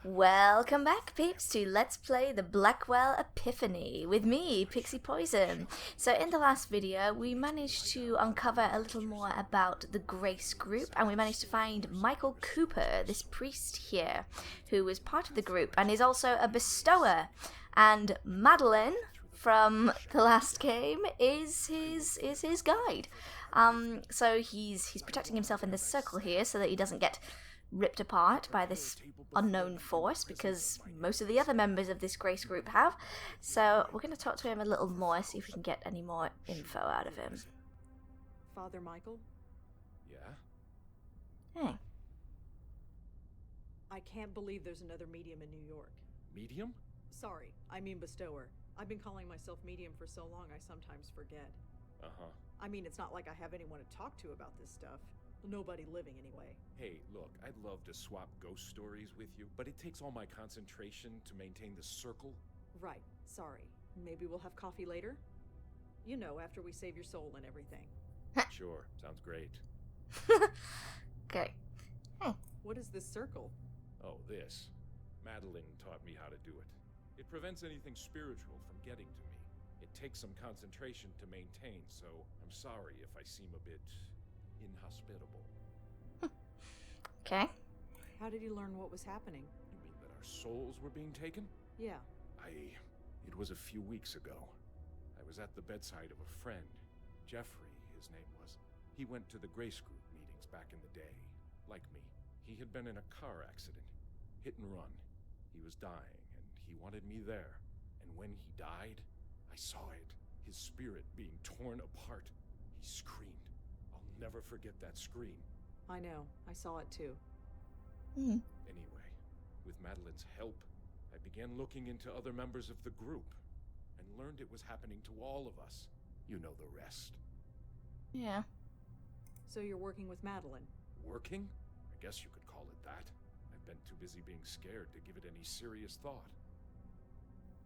Welcome back, peeps, to Let's Play the Blackwell Epiphany with me, Pixie Poison. So in the last video, we managed to uncover a little more about the Grace group, and we managed to find Michael Cooper, this priest here, who was part of the group and is also a bestower. And Madeline from the last game is his guide. So he's protecting himself in this circle here so that he doesn't get ripped apart by this unknown force, because most of the other members of this Grace group have. So we're going to talk to him a little more, see if we can get any more info out of him. Father Michael? Yeah? Hey. I can't believe there's another medium in New York. Medium? Sorry, I mean bestower. I've been calling myself medium for so long I sometimes forget. Uh-huh. I mean, it's not like I have anyone to talk to about this stuff. Nobody living, anyway. Hey, look, I'd love to swap ghost stories with you, but it takes all my concentration to maintain the circle. Right, sorry. Maybe we'll have coffee later? You know, after we save your soul and everything. Sure, sounds great. Okay. Hey. What is this circle? Oh, this. Madeline taught me how to do it. It prevents anything spiritual from getting to me. It takes some concentration to maintain, so I'm sorry if I seem a bit inhospitable. Okay. How did you learn what was happening? You mean that our souls were being taken? Yeah. It was a few weeks ago. I was at the bedside of a friend. Jeffrey, his name was. He went to the Grace Group meetings back in the day. Like me. He had been in a car accident. Hit and run. He was dying, and he wanted me there. And when he died, I saw it. His spirit being torn apart. He screamed. I'll never forget that scream. I know. I saw it too. Anyway, with Madeline's help, I began looking into other members of the group and learned it was happening to all of us. You know the rest. Yeah. So you're working with Madeline? Working? I guess you could call it that. I've been too busy being scared to give it any serious thought.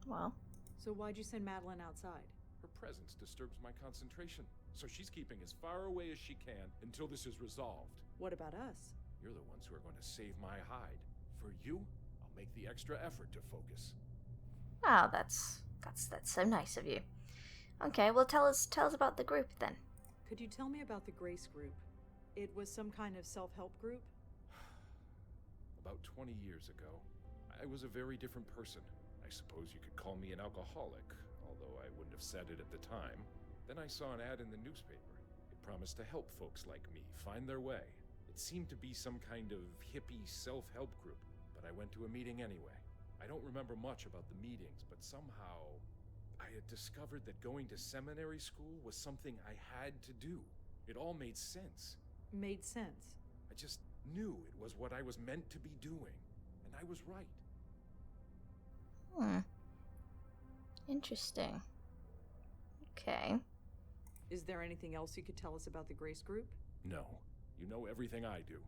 Well. So why'd you send Madeline outside? Her presence disturbs my concentration, so she's keeping as far away as she can until this is resolved. What about us? You're the ones who are going to save my hide. For you, I'll make the extra effort to focus. Oh, that's so nice of you. Okay, well tell us about the group then. Could you tell me about the Grace group? It was some kind of self-help group? About 20 years ago, I was a very different person. I suppose you could call me an alcoholic, although I wouldn't have said it at the time. Then I saw an ad in the newspaper. It promised to help folks like me find their way. It seemed to be some kind of hippie self-help group, but I went to a meeting anyway. I don't remember much about the meetings, but somehow I had discovered that going to seminary school was something I had to do. It all made sense. Made sense. I just knew it was what I was meant to be doing, and I was right. Interesting. Okay. Is there anything else you could tell us about the Grace group? No, you know everything I do.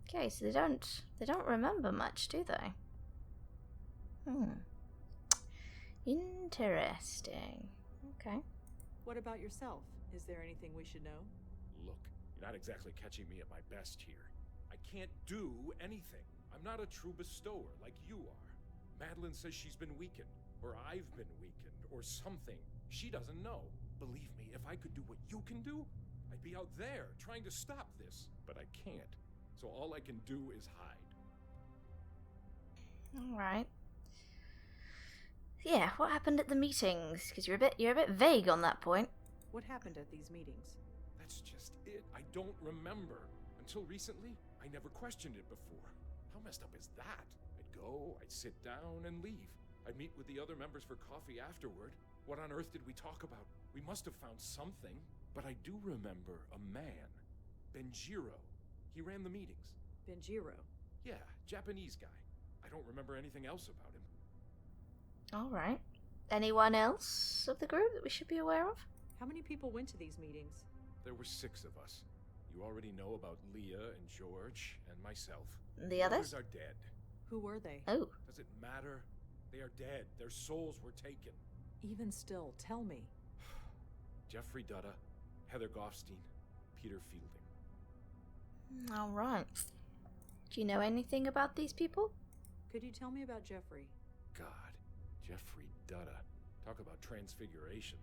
Okay, so they don't remember much, do they? Interesting. Okay. What about yourself? Is there anything we should know? Look, you're not exactly catching me at my best here. I can't do anything. I'm not a true bestower like you are. Madeline says she's been weakened, or I've been weakened, or something. She doesn't know. Believe me, if I could do what you can do, I'd be out there trying to stop this. But I can't. So all I can do is hide. Alright. Yeah, what happened at the meetings? Because you're a bit vague on that point. What happened at these meetings? That's just it. I don't remember. Until recently, I never questioned it before. How messed up is that? I'd go, I'd sit down and leave. I'd meet with the other members for coffee afterward. What on earth did we talk about? We must have found something. But I do remember a man. Benjiro. He ran the meetings. Benjiro? Yeah, Japanese guy. I don't remember anything else about him. Alright. Anyone else of the group that we should be aware of? How many people went to these meetings? There were 6 of us. You already know about Leah and George and myself. The others? are dead. Who were they? Oh. Does it matter? They are dead. Their souls were taken. Even still, tell me. Jeffrey Dutta, Heather Goffstein, Peter Fielding. Alright. Do you know anything about these people? Could you tell me about Jeffrey? God, Jeffrey Dutta. Talk about transfiguration.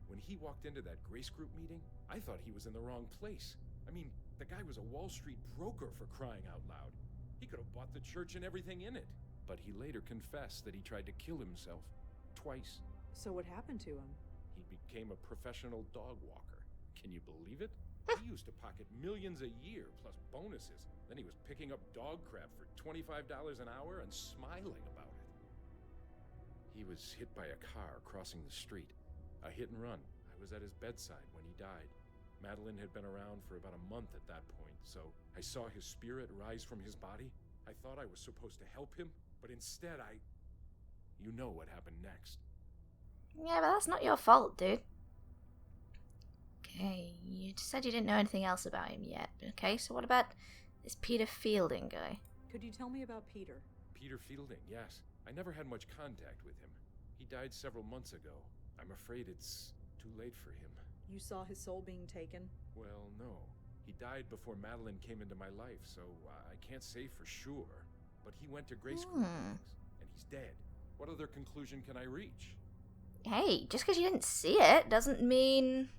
When he walked into that Grace Group meeting, I thought he was in the wrong place. I mean, the guy was a Wall Street broker, for crying out loud. He could have bought the church and everything in it. But he later confessed that he tried to kill himself. Twice. So what happened to him? He became a professional dog walker. Can you believe it? He used to pocket millions a year, plus bonuses. Then he was picking up dog crap for $25 an hour and smiling about it. He was hit by a car crossing the street. A hit and run. I was at his bedside when he died. Madeline had been around for about a month at that point, so I saw his spirit rise from his body. I thought I was supposed to help him, but instead You know what happened next. Yeah, but that's not your fault, dude. Okay, you said you didn't know anything else about him yet. Okay, so what about this Peter Fielding guy? Could you tell me about Peter? Peter Fielding, yes. I never had much contact with him. He died several months ago. I'm afraid it's too late for him. You saw his soul being taken? Well, no. He died before Madeline came into my life, so I can't say for sure. But he went to Grace Group meetings, and he's dead. What other conclusion can I reach? Hey, just because you didn't see it doesn't mean,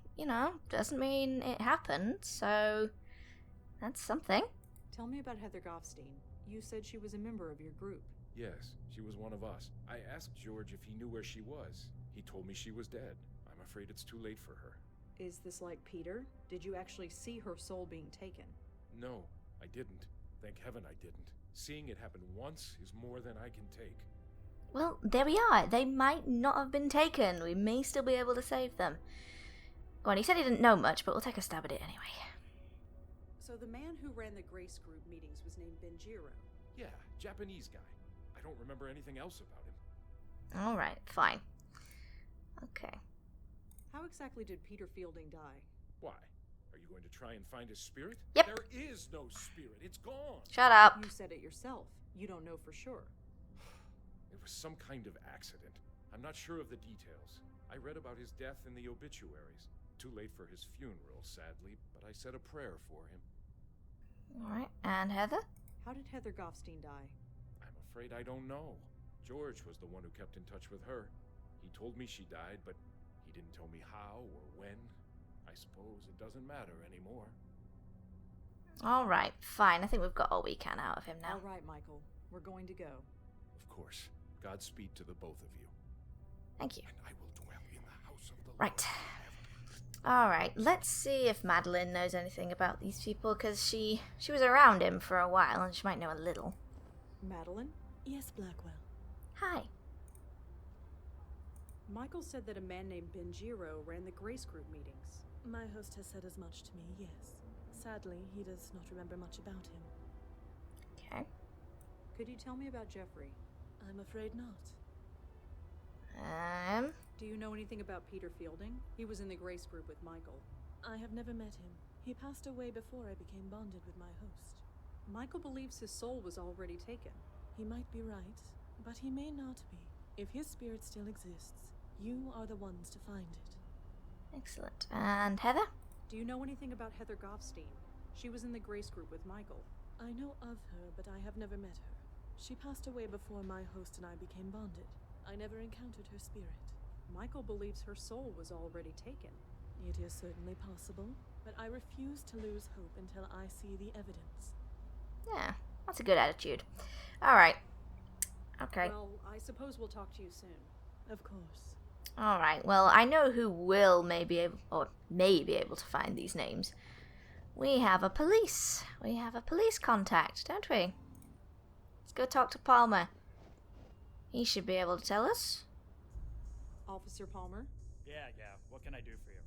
doesn't mean it happened, so that's something. Tell me about Heather Goffstein. You said she was a member of your group. Yes, she was one of us. I asked George if he knew where she was. He told me she was dead. I'm afraid it's too late for her. Is this like Peter? Did you actually see her soul being taken? No, I didn't. Thank heaven I didn't. Seeing it happen once is more than I can take. Well, there we are. They might not have been taken. We may still be able to save them. Go on, he said he didn't know much, but we'll take a stab at it anyway. So the man who ran the Grace Group meetings was named Benjiro? Yeah, Japanese guy. I don't remember anything else about him. Alright, fine. Okay. How exactly did Peter Fielding die? Why? Are you going to try and find his spirit? Yep. There is no spirit. It's gone. Shut up. You said it yourself. You don't know for sure. It was some kind of accident. I'm not sure of the details. I read about his death in the obituaries. Too late for his funeral, sadly, but I said a prayer for him. Alright, and Heather? How did Heather Goffstein die? I'm afraid I don't know. George was the one who kept in touch with her. He told me she died, but he didn't tell me how or when. I suppose it doesn't matter anymore. Alright, fine. I think we've got all we can out of him now. All right, Michael. We're going to go. Of course. Godspeed to the both of you. Thank you. And I will dwell in the house of the Right. Lord Alright, let's see if Madeline knows anything about these people, because she was around him for a while, and she might know a little. Madeline? Yes, Blackwell. Hi. Michael said that a man named Benjiro ran the Grace Group meetings. My host has said as much to me, yes. Sadly, he does not remember much about him. Okay. Could you tell me about Jeffrey? I'm afraid not. Do you know anything about Peter Fielding? He was in the Grace Group with Michael. I have never met him. He passed away before I became bonded with my host. Michael believes his soul was already taken. He might be right, but he may not be. If his spirit still exists, you are the ones to find it. Excellent. And Heather? Do you know anything about Heather Goffstein? She was in the Grace Group with Michael. I know of her, but I have never met her. She passed away before my host and I became bonded. I never encountered her spirit. Michael believes her soul was already taken. It is certainly possible, but I refuse to lose hope until I see the evidence. Yeah, that's a good attitude. Alright. Okay. Well, I suppose we'll talk to you soon. Of course. Alright, well, I know who will may be able to find these names. We have a police contact, don't we? Let's go talk to Palmer. He should be able to tell us. Officer Palmer? Yeah. What can I do for you?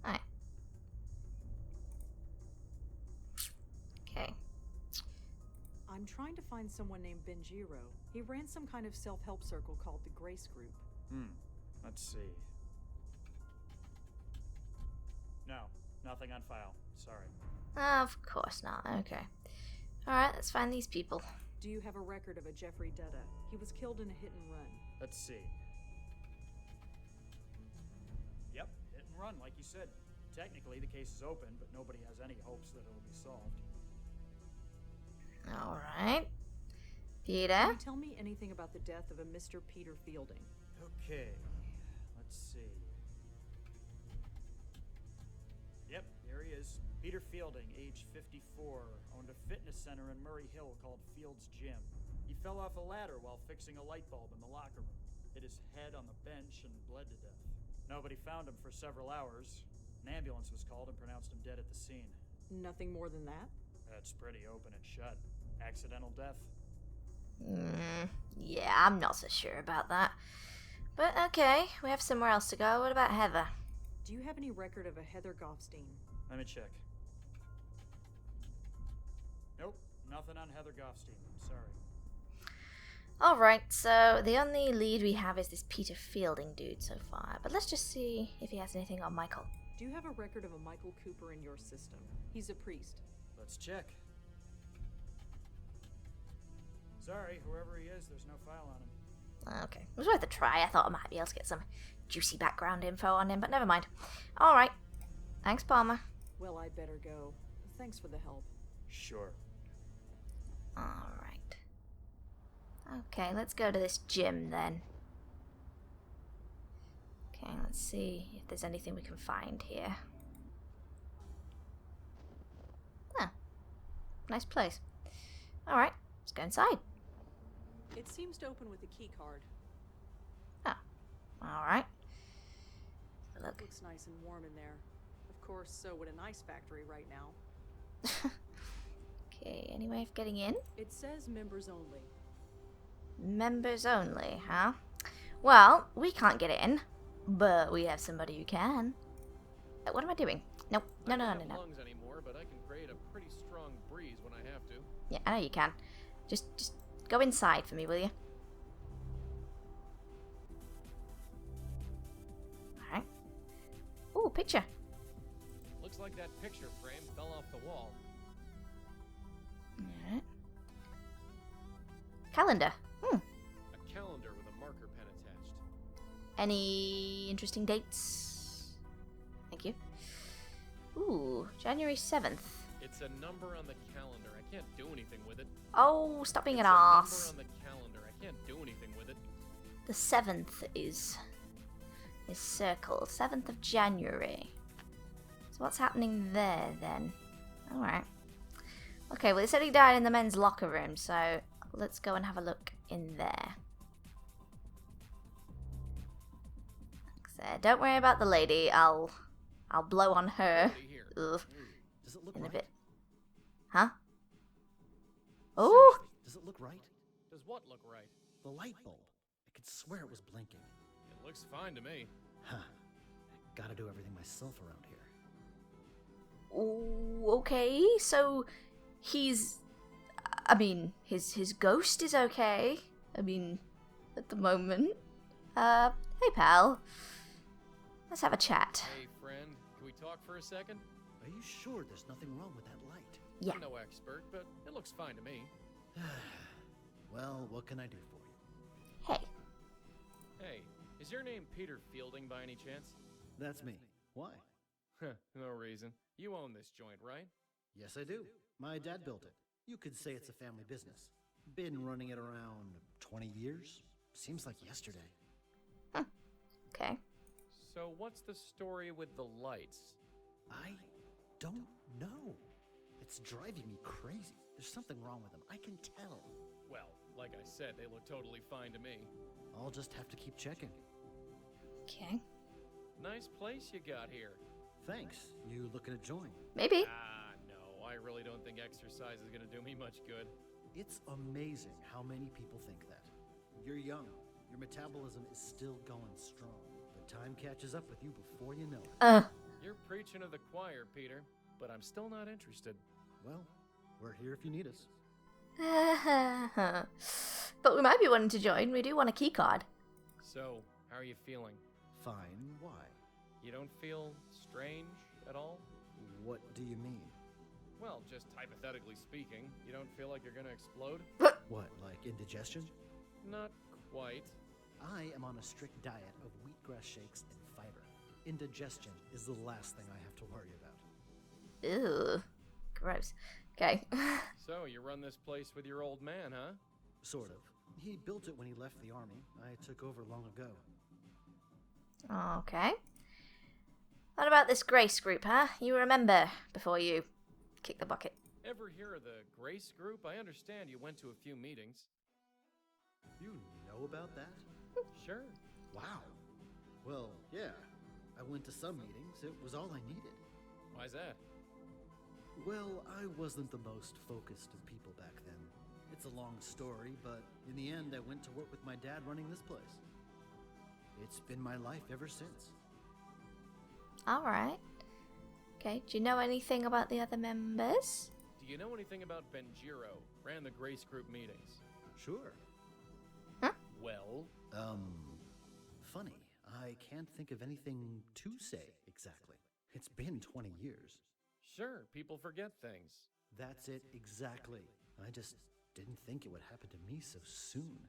Alright. Okay. I'm trying to find someone named Benjiro. He ran some kind of self-help circle called the Grace Group. Let's see. No, nothing on file. Sorry. Of course not. Okay. Alright, let's find these people. Do you have a record of a Jeffrey Dutta? He was killed in a hit and run. Let's see. Yep, hit and run, like you said. Technically, the case is open, but nobody has any hopes that it'll be solved. Alright. Peter? Can you tell me anything about the death of a Mr. Peter Fielding? Okay, let's see. Yep, here he is. Peter Fielding, age 54, owned a fitness center in Murray Hill called Field's Gym. He fell off a ladder while fixing a light bulb in the locker room, hit his head on the bench, and bled to death. Nobody found him for several hours. An ambulance was called and pronounced him dead at the scene. Nothing more than that? That's pretty open and shut. Accidental death. Yeah, I'm not so sure about that. But okay, we have somewhere else to go. What about Heather? Do you have any record of a Heather Goffstein? Let me check. Nope, nothing on Heather Goffstein. Sorry. Alright, so the only lead we have is this Peter Fielding dude so far. But let's just see if he has anything on Michael. Do you have a record of a Michael Cooper in your system? He's a priest. Let's check. Sorry, whoever he is, there's no file on him. Okay, it was worth a try. I thought I might be able to get some juicy background info on him, but never mind. Alright, thanks, Palmer. Well, I'd better go. Thanks for the help. Sure. Alright. Okay, let's go to this gym then. Okay, let's see if there's anything we can find here. Ah, nice place. Alright, let's go inside. It seems to open with a key card. Oh, alright. Look. Looks nice and warm in there. Of course, so would an ice factory right now. Okay, any way of getting in? It says members only. Members only, huh? Well, we can't get in, but we have somebody who can. What am I doing? Nope. No. I don't have lungs anymore, but I can create a pretty strong breeze when I have to. Yeah, I know you can. Just go inside for me, will you? Alright. Ooh, picture. Looks like that picture frame fell off the wall. Alright. Calendar. A calendar with a marker pen attached. Any interesting dates? Thank you. Ooh, January 7th. It's a number on the calendar. I can't do anything with it. Oh, stop being It's an a ass. number on the calendar. I can't do anything with it. The 7th is circled. 7th of January. So what's happening there then? Alright. Okay, well, they said he died in the men's locker room, so let's go and have a look in there. So, don't worry about the lady. I'll blow on her. Nobody here. Ugh, Does it look in a right? bit. Huh? Oh! Seriously, does it look right? Does what look right? The light bulb. I could swear it was blinking. It looks fine to me. Huh. Gotta do everything myself around here. Ooh, okay, so he's... I mean, his ghost is okay. I mean, at the moment. Hey pal. Let's have a chat. Hey, friend. Can we talk for a second? Are you sure there's nothing wrong with that light? Yeah. I'm no expert, but it looks fine to me. Well, what can I do for you? Hey. Hey, is your name Peter Fielding by any chance? That's me. Why? No reason. You own this joint, right? Yes, I do. My dad built it. You could say it's a family business. Been running it around 20 years? Seems like yesterday. Okay. So what's the story with the lights? I don't know. It's driving me crazy. There's something wrong with them. I can tell. Well, like I said, they look totally fine to me. I'll just have to keep checking. Okay. Nice place you got here. Thanks. You looking to join? Maybe. No, I really don't think exercise is gonna do me much good. It's amazing how many people think that. You're young. Your metabolism is still going strong. But time catches up with you before you know it. You're preaching to the choir, Peter, but I'm still not interested. Well, we're here if you need us. But we might be wanting to join. We do want a key card. So, how are you feeling? Fine. Why? You don't feel strange at all? What do you mean? Well, just hypothetically speaking, you don't feel like you're gonna explode? What, like indigestion? Not quite. I am on a strict diet of wheatgrass shakes and fiber. Indigestion is the last thing I have to worry about. Ew. Gross. Okay. So, you run this place with your old man, huh? Sort of. He built it when he left the army. I took over long ago. Okay. What about this Grace group, huh? You remember before you kick the bucket. Ever hear of the Grace Group? I understand you went to a few meetings. You know about that? Sure. Wow. Well, yeah. I went to some meetings. It was all I needed. Why's that? Well, I wasn't the most focused of people back then. It's a long story, but in the end, I went to work with my dad running this place. It's been my life ever since. Alright. Okay, do you know anything about the other members? Do you know anything about Benjiro? Ran the Grace Group meetings. Sure. Huh? Well? Funny. I can't think of anything to say exactly. It's been 20 years. Sure, people forget things. That's it exactly. I just didn't think it would happen to me so soon.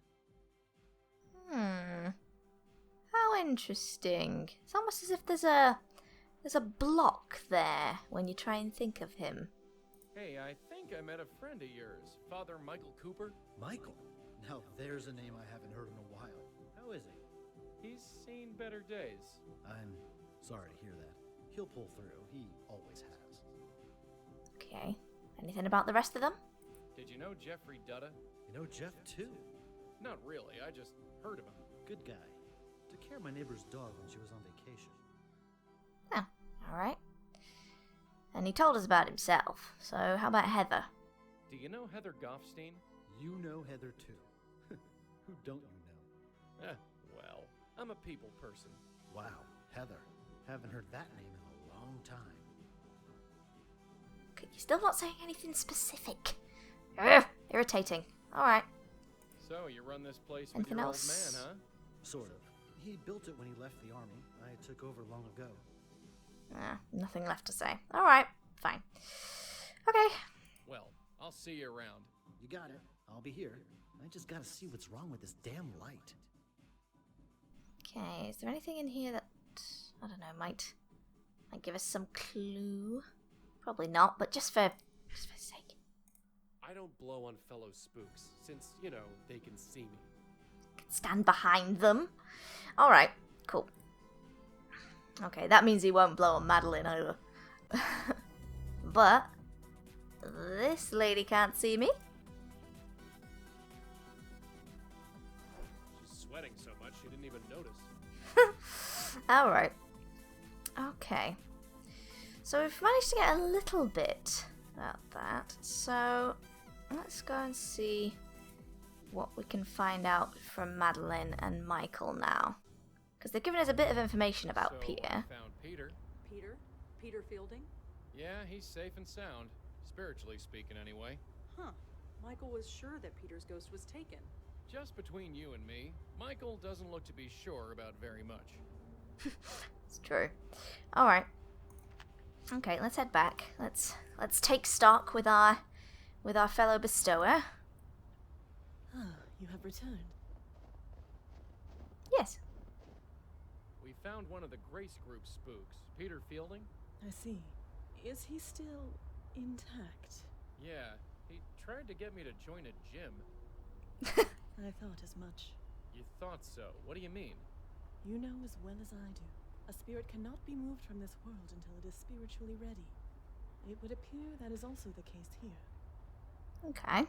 How interesting. It's almost as if there's a block there when you try and think of him. Hey, I think I met a friend of yours, Father Michael Cooper. Michael? Now there's a name I haven't heard in a while. How is he? He's seen better days. I'm sorry to hear that. He'll pull through. He always has. Okay. Anything about the rest of them? Did you know Jeffrey Dutta? You know Jeff too? Not really, I just heard of him. Good guy. Took care of my neighbor's dog when she was on vacation. Oh, alright. And he told us about himself, so how about Heather? Do you know Heather Goffstein? You know Heather too. Who don't you know? Well, I'm a people person. Wow, Heather. Haven't heard that name in a long time. Okay, you're still not saying anything specific. Ugh, irritating. Alright. So, you run this place with Anything your else? old man, huh? Sort of. He built it when he left the army. I took over long ago. Nothing left to say. Alright, fine. Okay. Well, I'll see you around. You got it. I'll be here. I just gotta see what's wrong with this damn light. Okay, is there anything in here that, I don't know, might give us some clue? Probably not, but just for sake. I don't blow on fellow spooks, since, you know, they can see me. Can stand behind them. Alright, cool. Okay, that means he won't blow on Madeline either. But this lady can't see me. She's sweating so much she didn't even notice. Alright. Okay. So we've managed to get a little bit about that. So let's go and see what we can find out from Madeline and Michael now. Because they've given us a bit of information about So, Peter. I found Peter. Peter? Peter Fielding? Yeah, he's safe and sound. Spiritually speaking, anyway. Huh. Michael was sure that Peter's ghost was taken. Just between you and me, Michael doesn't look to be sure about very much. It's true. Alright. Okay, let's head back. Let's take stock with our fellow bestower. Ah, you have returned. Yes. We found one of the Grace Group spooks, Peter Fielding. I see. Is he still intact? Yeah, he tried to get me to join a gym. I thought as much. You thought so. What do you mean? You know as well as I do. A spirit cannot be moved from this world until it is spiritually ready. It would appear that is also the case here. Okay.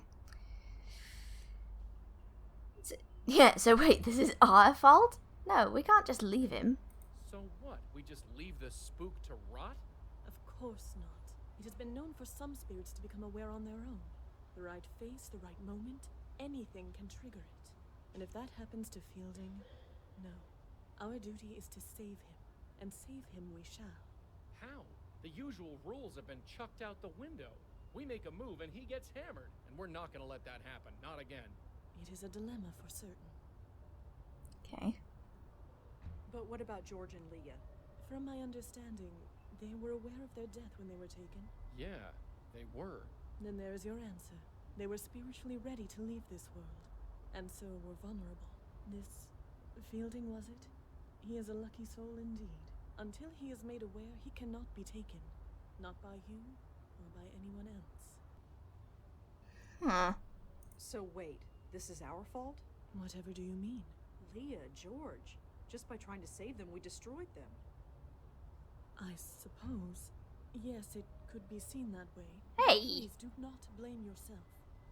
Yeah, so wait, this is our fault? No, we can't just leave him. So what? We just leave the spook to rot? Of course not. It has been known for some spirits to become aware on their own. The right face, the right moment, anything can trigger it. And if that happens to Fielding, no. Our duty is to save him, and save him we shall. How? The usual rules have been chucked out the window. We make a move and he gets hammered, and we're not gonna let that happen. Not again. It is a dilemma for certain. Okay. But what about George and Leah? From my understanding, they were aware of their death when they were taken. Yeah, they were. Then there is your answer. They were spiritually ready to leave this world, and so were vulnerable. This Fielding, was it? He is a lucky soul indeed. Until he is made aware, he cannot be taken. Not by you, or by anyone else. Huh. So wait, This is our fault? Whatever do you mean? Leah, George. Just by trying to save them, we destroyed them. I suppose. Yes, it could be seen that way. Hey! Please do not blame yourself.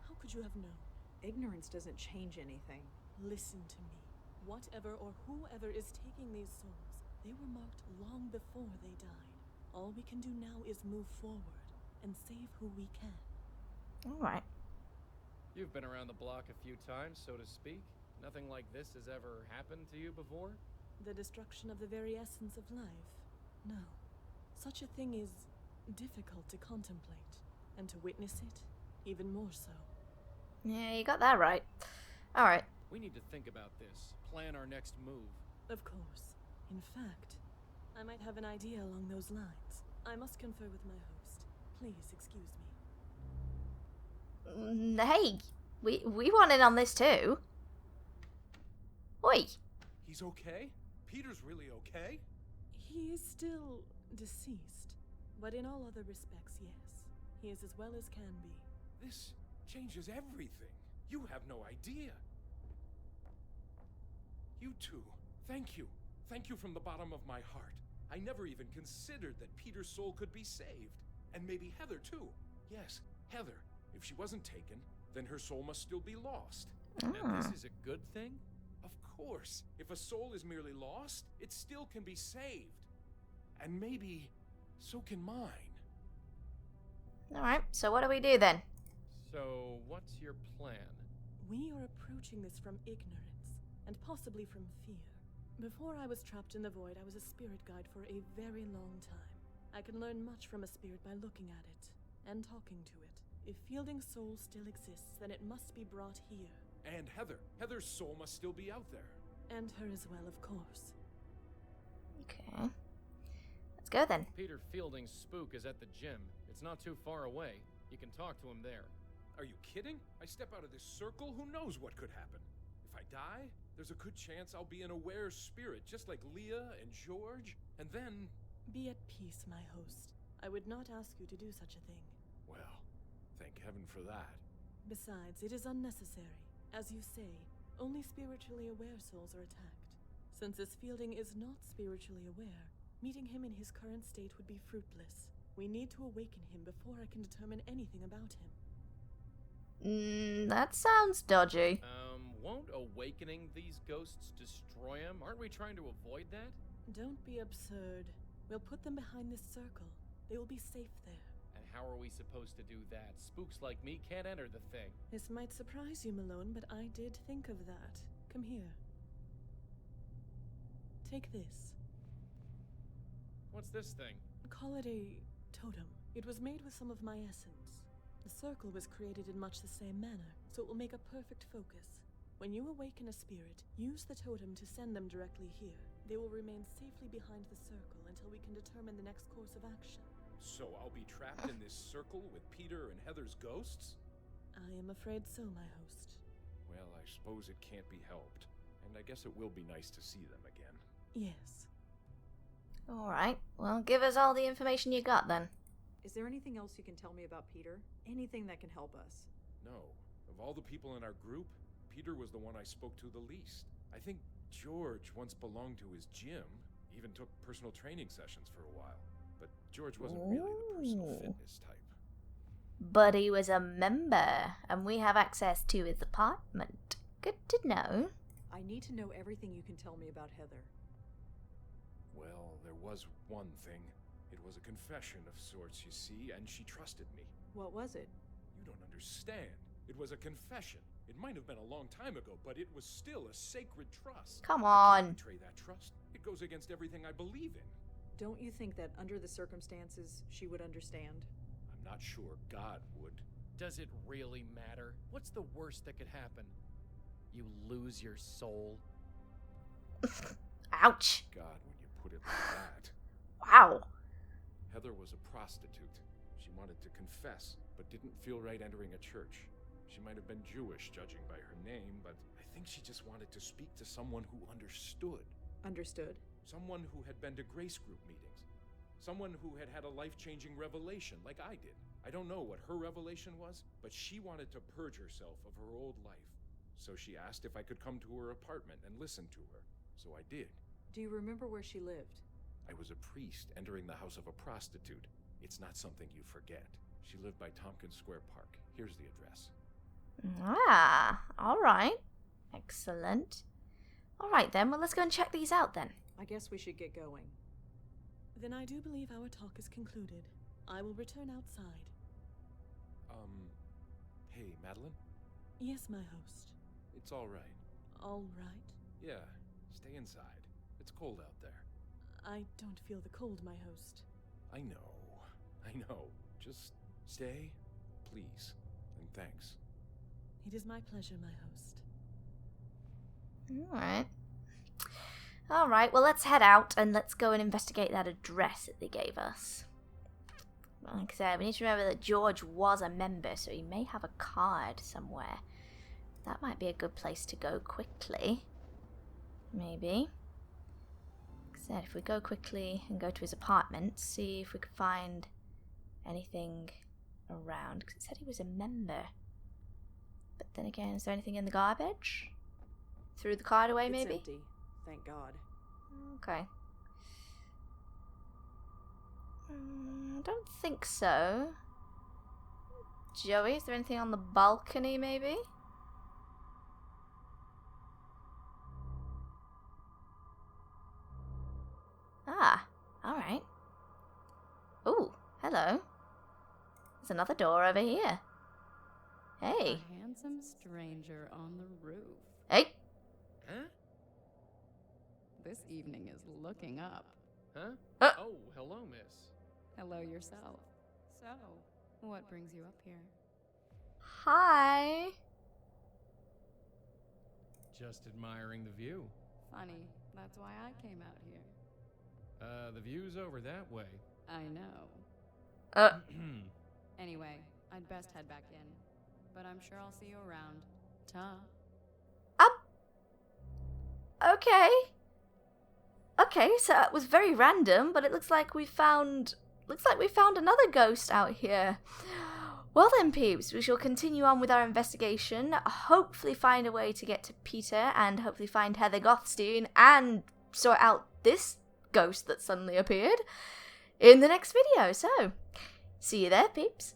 How could you have known? Ignorance doesn't change anything. Listen to me. Whatever or whoever is taking these souls, they were marked long before they died. All we can do now is move forward and save who we can. Alright. You've been around the block a few times, so to speak. Nothing like this has ever happened to you before? The destruction of the very essence of life. No. Such a thing is difficult to contemplate, and to witness it, even more so. Yeah, you got that right. Alright. We need to think about this, plan our next move. Of course. In fact, I might have an idea along those lines. I must confer with my host. Please excuse me. Hey, we want in on this too. Oi. He's okay? Peter's really okay? He is still deceased, but in all other respects, yes. He is as well as can be. This changes everything. You have no idea. You two, thank you. Thank you from the bottom of my heart. I never even considered that Peter's soul could be saved. And maybe Heather too. Yes, Heather. If she wasn't taken, then her soul must still be lost. And this is a good thing? Of course. If a soul is merely lost, it still can be saved. And maybe so can mine. Alright, so what do we do then? So, what's your plan? We are approaching this from ignorance, and possibly from fear. Before I was trapped in the void, I was a spirit guide for a very long time. I can learn much from a spirit by looking at it, and talking to it. If Fielding's soul still exists, then it must be brought here. And Heather. Heather's soul must still be out there. And her as well, of course. Okay. Let's go then. Peter Fielding's spook is at the gym. It's not too far away. You can talk to him there. Are you kidding? I step out of this circle, who knows what could happen? If I die, there's a good chance I'll be an aware spirit, just like Leah and George, and then... Be at peace, my host. I would not ask you to do such a thing. Well, thank heaven for that. Besides, it is unnecessary. As you say, only spiritually aware souls are attacked. Since this Fielding is not spiritually aware, meeting him in his current state would be fruitless. We need to awaken him before I can determine anything about him. That sounds dodgy. Won't awakening these ghosts destroy him? Aren't we trying to avoid that? Don't be absurd. We'll put them behind this circle. They will be safe there. And how are we supposed to do that? Spooks like me can't enter the thing. This might surprise you, Malone, but I did think of that. Come here. Take this. What's this thing? Call it a totem. It was made with some of my essence. The circle was created in much the same manner, so it will make a perfect focus. When you awaken a spirit, use the totem to send them directly here. They will remain safely behind the circle until we can determine the next course of action. So I'll be trapped in this circle with Peter and Heather's ghosts? I am afraid so, my host. Well, I suppose it can't be helped. And I guess it will be nice to see them again. Yes. Alright, well, give us all the information you got then. Is there anything else you can tell me about Peter? Anything that can help us? No. Of all the people in our group, Peter was the one I spoke to the least. I think George once belonged to his gym, even took personal training sessions for a while. But George wasn't really the personal fitness type. But he was a member, and we have access to his apartment. Good to know. I need to know everything you can tell me about Heather. Well, there was one thing. It was a confession of sorts, you see, and she trusted me. What was it? You don't understand. It was a confession. It might have been a long time ago, but it was still a sacred trust. Come I can't on. betray that trust. It goes against everything I believe in. Don't you think that under the circumstances, she would understand? I'm not sure God would. Does it really matter? What's the worst that could happen? You lose your soul? Ouch. God, when you put it like that. Wow. Heather was a prostitute. She wanted to confess, but didn't feel right entering a church. She might have been Jewish, judging by her name, but I think she just wanted to speak to someone who understood. Understood. Someone who had been to grace group meetings. Someone who had had a life-changing revelation, like I did. I don't know what her revelation was, but she wanted to purge herself of her old life. so she asked if I could come to her apartment and listen to her. So I did. Do you remember where she lived? I was a priest entering the house of a prostitute. It's not something you forget. She lived by Tompkins Square Park. Here's the address. Ah, alright. Excellent. Alright then, well let's go and check these out then. I guess we should get going. Then I do believe our talk is concluded. I will return outside. Hey, Madeline? Yes, my host. It's all right. All right. Yeah, stay inside. It's cold out there. I don't feel the cold, my host. I know. Just stay, please, and thanks. It is my pleasure, my host. Alright. Alright, well let's head out and let's go and investigate that address that they gave us. Like I said, we need to remember that George was a member, so he may have a card somewhere. That might be a good place to go quickly. Maybe. Like I said, if we go quickly and go to his apartment, see if we can find anything around. Because it said he was a member. But then again, is there anything in the garbage? Threw the card away, maybe? It's empty. Thank God. Okay. I don't think so. Joey, is there anything on the balcony, maybe? Ah, alright. Ooh, hello. There's another door over here. Hey. A handsome stranger on the roof. Hey. Huh? This evening is looking up. Huh? Oh, hello, miss. Hello yourself. So, what brings you up here? Hi. Just admiring the view. Funny, that's why I came out here. The view's over that way. I know. Anyway, I'd best head back in. But I'm sure I'll see you around. Ta. Okay. Okay, so it was very random, but it looks like we found another ghost out here. Well then, peeps, we shall continue on with our investigation, hopefully find a way to get to Peter, and hopefully find Heather Gothstein, and sort out this ghost that suddenly appeared in the next video. So, see you there, peeps.